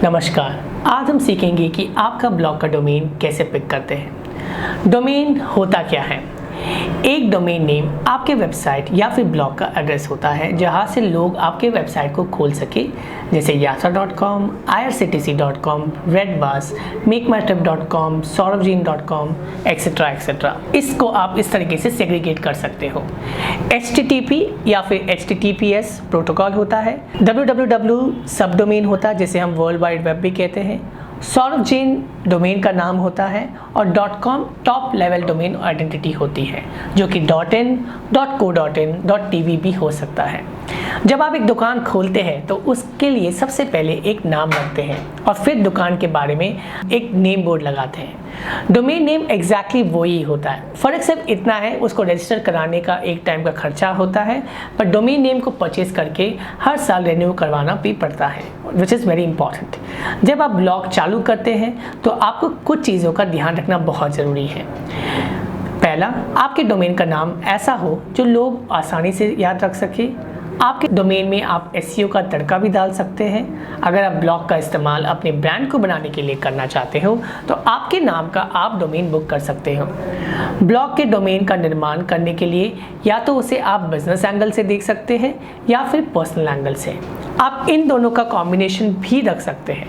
नमस्कार। आज हम सीखेंगे कि आपका ब्लॉग का डोमेन कैसे पिक करते हैं। डोमेन होता क्या है? एक डोमेन नेम आपके वेबसाइट या फिर ब्लॉग का एड्रेस होता है जहां से लोग आपके वेबसाइट को खोल सके, जैसे yatra.com, irctc.com, redbus, makemytrip.com, sauravjain.com, etcetera etcetera. इसको आप इस तरीके से सेग्रीगेट कर सकते हो। HTTP या फिर HTTPS प्रोटोकॉल होता है। www सब डोमेन होता है जिसे हम वर्ल्ड वाइड वेब भी कहते हैं। सौरभ जैन डोमेन का नाम होता है और .com top level domain identity होती है, जो कि .in, .co.in, .tv भी हो सकता है। जब आप एक दुकान खोलते हैं तो उसके लिए सबसे पहले एक नाम रखते हैं और फिर दुकान के बारे में एक नेम बोर्ड लगाते हैं। डोमेन नेम एग्जैक्टली वही होता है, फर्क सिर्फ इतना है उसको रजिस्टर कराने का एक टाइम का खर्चा होता है, पर डोमेन नेम को परचेज करके हर साल रिन्यू करवाना भी पड़ता है, विच इज़ वेरी इंपॉर्टेंट। जब आप ब्लॉग चालू करते हैं तो आपको कुछ चीज़ों का ध्यान रखना बहुत ज़रूरी है। पहला, आपके डोमेन का नाम ऐसा हो जो लोग आसानी से याद रख सके। आपके डोमेन में आप SEO का तड़का भी डाल सकते हैं। अगर आप ब्लॉग का इस्तेमाल अपने ब्रांड को बनाने के लिए करना चाहते हो तो आपके नाम का आप डोमेन बुक कर सकते हो। ब्लॉग के डोमेन का निर्माण करने के लिए या तो उसे आप बिजनेस एंगल से देख सकते हैं या फिर पर्सनल एंगल से। आप इन दोनों का कॉम्बिनेशन भी रख सकते हैं।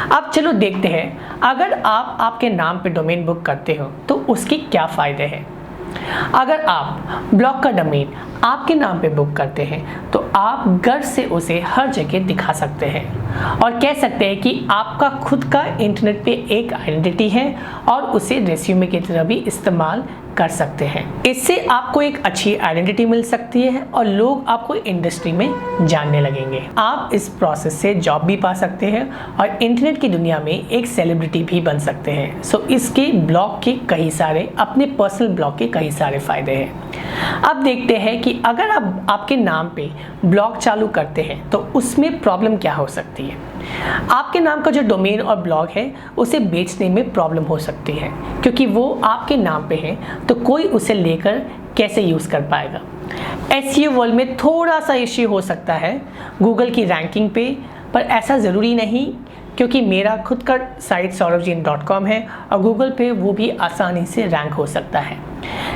अब चलो देखते हैं, अगर आप आपके नाम पे डोमेन बुक करते हो तो उसके क्या फ़ायदे हैं। अगर आप ब्लॉग का डोमेन आपके नाम पे बुक करते हैं तो आप गर्व से उसे हर जगह दिखा सकते हैं और कह सकते हैं कि आपका खुद का इंटरनेट पे एक आइडेंटिटी है और उसे रेज्यूमे की तरह भी इस्तेमाल कर सकते हैं। इससे आपको एक अच्छी आइडेंटिटी मिल सकती है और लोग आपको इंडस्ट्री में जानने लगेंगे। आप इस प्रोसेस से जॉब भी पा सकते हैं और इंटरनेट की दुनिया में एक सेलिब्रिटी भी बन सकते हैं। सो इसके ब्लॉग के कई सारे, अपने पर्सनल ब्लॉग के कई सारे फायदे हैं। अब देखते हैं कि अगर आप आपके नाम पे ब्लॉग चालू करते हैं तो उसमें प्रॉब्लम क्या हो सकती है। आपके नाम का जो डोमेन और ब्लॉग है उसे बेचने में प्रॉब्लम हो सकती है, क्योंकि वो आपके नाम पे है तो कोई उसे लेकर कैसे यूज़ कर पाएगा। SEO वर्ल्ड में थोड़ा सा इश्यू हो सकता है गूगल की रैंकिंग पे, पर ऐसा ज़रूरी नहीं, क्योंकि मेरा खुद का साइट sauravjain.com है और गूगल पे वो भी आसानी से रैंक हो सकता है।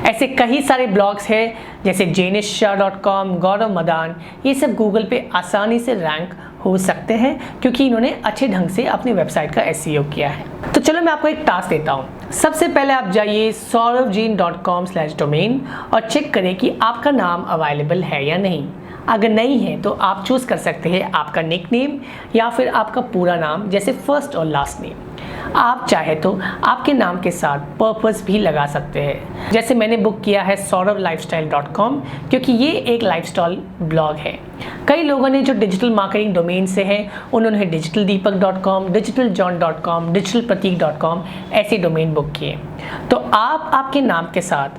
ऐसे कई सारे ब्लॉग्स हैं जैसे jainishshah.com, गौरव मदान, ये सब गूगल पे आसानी से रैंक हो सकते हैं क्योंकि इन्होंने अच्छे ढंग से अपनी वेबसाइट का SEO किया है। तो चलो मैं आपको एक टास्क देता हूँ। सबसे पहले आप जाइए sauravjain.com/domain और चेक करें कि आपका नाम अवेलेबल है या नहीं। अगर नहीं है तो आप चूज़ कर सकते हैं आपका निकनेम या फिर आपका पूरा नाम, जैसे फर्स्ट और लास्ट नेम। आप चाहे तो आपके नाम के साथ पर्पस भी लगा सकते हैं, जैसे मैंने बुक किया है sauravlifestyle.com, क्योंकि ये एक लाइफस्टाइल ब्लॉग है। कई लोगों ने जो डिजिटल मार्केटिंग डोमेन से हैं उन्होंने digitaldeepak.com, digitaljohn.com, digitalpratik.com ऐसे डोमेन बुक किए। तो आप आपके नाम के साथ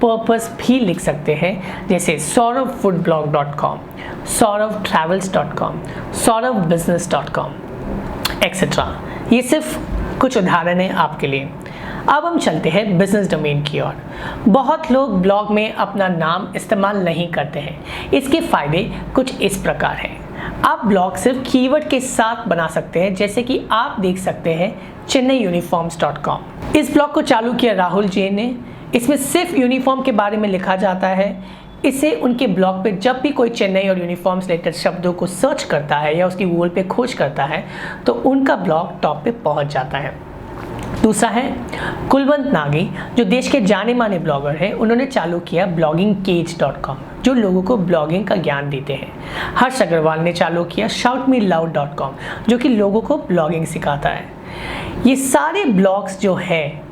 पर्पस भी लिख सकते हैं, जैसे sauravfoodblog.com, sauravtravels.com, sauravbusiness.com एक्सेट्रा। ये सिर्फ कुछ उदाहरण हैं आपके लिए। अब हम चलते हैं बिजनेस डोमेन की ओर। बहुत लोग ब्लॉग में अपना नाम इस्तेमाल नहीं करते हैं। इसके फ़ायदे कुछ इस प्रकार हैं। आप ब्लॉग सिर्फ कीवर्ड के साथ बना सकते हैं, जैसे कि आप देख सकते हैं chennaiuniforms.com। इस ब्लॉग को चालू किया राहुल जैन ने। इसमें सिर्फ यूनिफॉर्म के बारे में लिखा जाता है। इसे उनके ब्लॉग पे जब भी कोई चेन्नई और यूनिफॉर्म रिलेटेड शब्दों को सर्च करता है या उसकी गूगल पे खोज करता है तो उनका ब्लॉग टॉप पे पहुंच जाता है। दूसरा है कुलवंत नागी, जो देश के जाने माने ब्लॉगर हैं। उन्होंने चालू किया bloggingcage.com, जो लोगों को ब्लॉगिंग का ज्ञान देते हैं। हर्ष अग्रवाल ने चालू किया shoutmeloud.com, जो कि लोगों को ब्लॉगिंग सिखाता है। ये सारे ब्लॉग्स जो है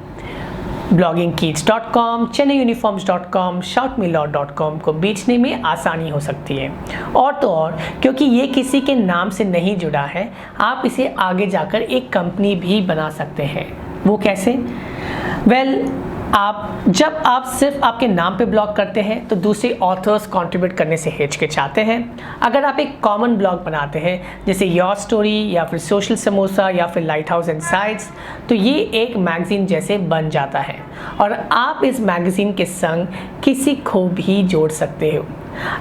bloggingcage.com, chennaiuniforms.com, shoutmeloud.com को बेचने में आसानी हो सकती है। और तो और क्योंकि ये किसी के नाम से नहीं जुड़ा है, आप इसे आगे जाकर एक कंपनी भी बना सकते हैं। वो कैसे? जब आप सिर्फ आपके नाम पे ब्लॉग करते हैं तो दूसरे ऑथर्स कंट्रीब्यूट करने से हिचकिचाते हैं। अगर आप एक कॉमन ब्लॉग बनाते हैं जैसे योर स्टोरी या फिर सोशल समोसा या फिर लाइट हाउस इनसाइट्स, तो ये एक मैगजीन जैसे बन जाता है और आप इस मैगजीन के संग किसी को भी जोड़ सकते हो।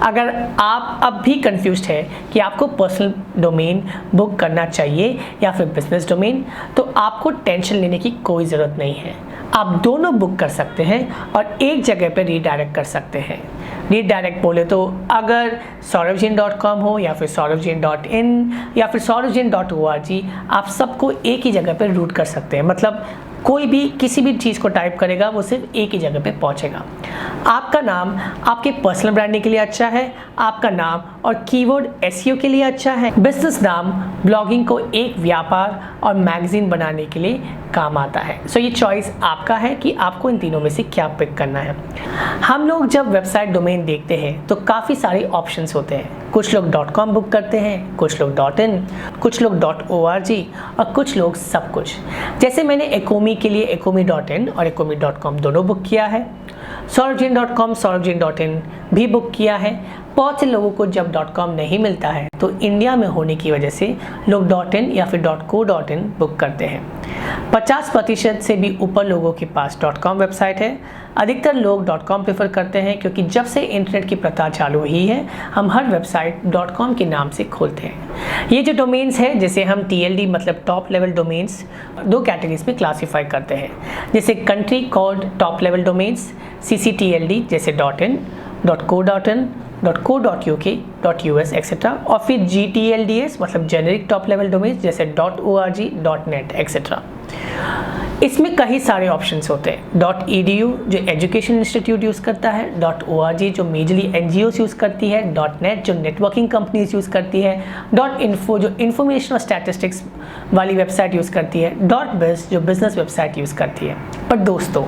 अगर आप अब भी कंफ्यूज्ड है कि आपको पर्सनल डोमेन बुक करना चाहिए या फिर बिजनेस डोमेन, तो आपको टेंशन लेने की कोई ज़रूरत नहीं है। आप दोनों बुक कर सकते हैं और एक जगह पर रीडायरेक्ट कर सकते हैं। रीडायरेक्ट बोले तो अगर saurabhjain.com हो या फिर saurabhjain.in या फिर saurabhjain.org, आप सबको एक ही जगह पर रूट कर सकते हैं। मतलब कोई भी किसी भी चीज़ को टाइप करेगा वो सिर्फ एक ही जगह पे पहुंचेगा। आपका नाम आपके पर्सनल ब्रांडिंग के लिए अच्छा है, आपका नाम और कीवर्ड एसईओ के लिए अच्छा है। बिजनेस नाम ब्लॉगिंग को एक व्यापार और मैगजीन बनाने के लिए काम आता है। सो ये चॉइस आपका है कि आपको इन तीनों में से क्या पिक करना है। हम लोग जब वेबसाइट डोमेन देखते हैं तो काफ़ी सारे ऑप्शंस होते हैं। कुछ लोग .com बुक करते हैं, कुछ लोग .in, कुछ लोग .org और कुछ लोग सब कुछ। जैसे मैंने ecomi के लिए ecomi.in और ecomi.com दोनों बुक किया है। saurabhjain.com, saurabhjain.in भी बुक किया है। बहुत से लोगों को जब .com नहीं मिलता है तो इंडिया में होने की वजह से लोग .in या फिर .co.in बुक करते हैं। 50% से भी ऊपर लोगों के पास .com वेबसाइट है। अधिकतर लोग .com प्रेफर करते हैं क्योंकि जब से इंटरनेट की प्रथा चालू हुई है हम हर वेबसाइट .com के नाम से खोलते हैं। ये जो डोमेन्स है जिसे हम TLD मतलब टॉप लेवल डोमेन्स दो कैटेगरीज में क्लासीफाई करते हैं, जैसे country code top level domains, CCTLD जैसे .in, .co.in, .co.uk, .us etcetera, और फिर GTLDS मतलब जेनेरिक टॉप लेवल डोमेन्स जैसे .org, .net एक्सेट्रा। इसमें कई सारे ऑप्शंस होते हैं। .edu जो एजुकेशन इंस्टीट्यूट यूज़ करता है, .org जो मेजरली NGOs यूज़ करती है, .net जो नेटवर्किंग कंपनीज यूज़ करती है, .info जो इंफॉर्मेशन और स्टैटिस्टिक्स वाली वेबसाइट यूज़ करती है, .biz जो बिजनेस वेबसाइट यूज़ करती है। पर दोस्तों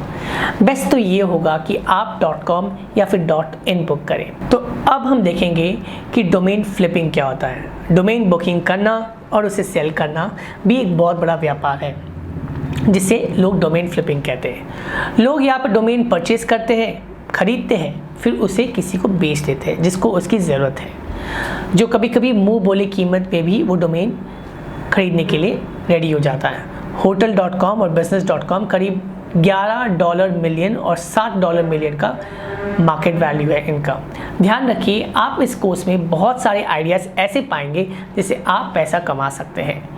बेस्ट तो ये होगा कि आप .com या फिर .in बुक करें। तो अब हम देखेंगे कि डोमेन फ्लिपिंग क्या होता है। डोमेन बुकिंग करना और उसे सेल करना भी एक बहुत बड़ा व्यापार है जिसे लोग डोमेन फ्लिपिंग कहते हैं। लोग यहाँ पर डोमेन परचेज करते हैं, खरीदते हैं, फिर उसे किसी को बेच देते हैं जिसको उसकी ज़रूरत है, जो कभी कभी मुंह बोले कीमत पे भी वो डोमेन खरीदने के लिए रेडी हो जाता है। hotel.com और business.com करीब $11 मिलियन और $7 मिलियन का मार्केट वैल्यू है इनका। ध्यान रखिए आप इस कोर्स में बहुत सारे आइडियाज़ ऐसे पाएंगे जिससे आप पैसा कमा सकते हैं।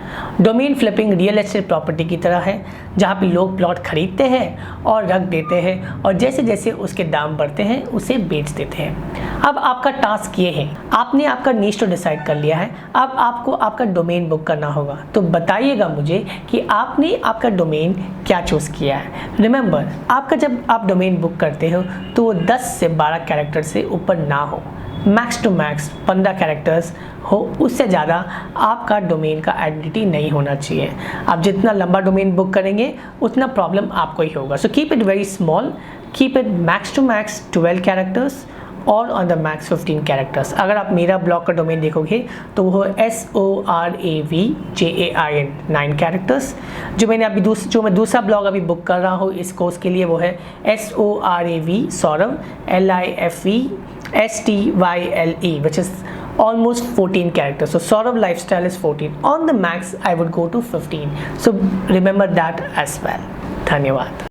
Domain flipping real estate property की तरह है जहाँ पे लोग प्लॉट खरीदते हैं और रख देते हैं और जैसे जैसे उसके दाम बढ़ते हैं उसे बेच देते हैं। अब आपका टास्क ये है, आपने आपका नीश तो डिसाइड कर लिया है, अब आपको आपका डोमेन बुक करना होगा। तो बताइएगा मुझे कि आपने आपका डोमेन क्या चूज़ किया है। रिमेंबर आपका जब आप डोमेन बुक करते हो तो वो 10 से 12 कैरेक्टर से ऊपर ना हो, मैक्स टू मैक्स 15 कैरेक्टर्स हो, उससे ज़्यादा आपका डोमेन का आइडेंटिटी नहीं होना चाहिए। आप जितना लंबा डोमेन बुक करेंगे उतना प्रॉब्लम आपको ही होगा। So keep it very small, keep it max to max 12 characters और ऑन द मैक्स 15 कैरेक्टर्स। अगर आप मेरा ब्लॉग का डोमेन देखोगे तो वो SORAVJAIN 9 कैरेक्टर्स। जो मैंने अभी जो मैं दूसरा ब्लॉग अभी बुक कर रहा हूँ इस कोर्स के लिए वो है SORAV Saurav LIFE STYLE, which is almost 14 characters. So Saurav lifestyle is 14. On the max I would go to 15. So remember that as well. धन्यवाद।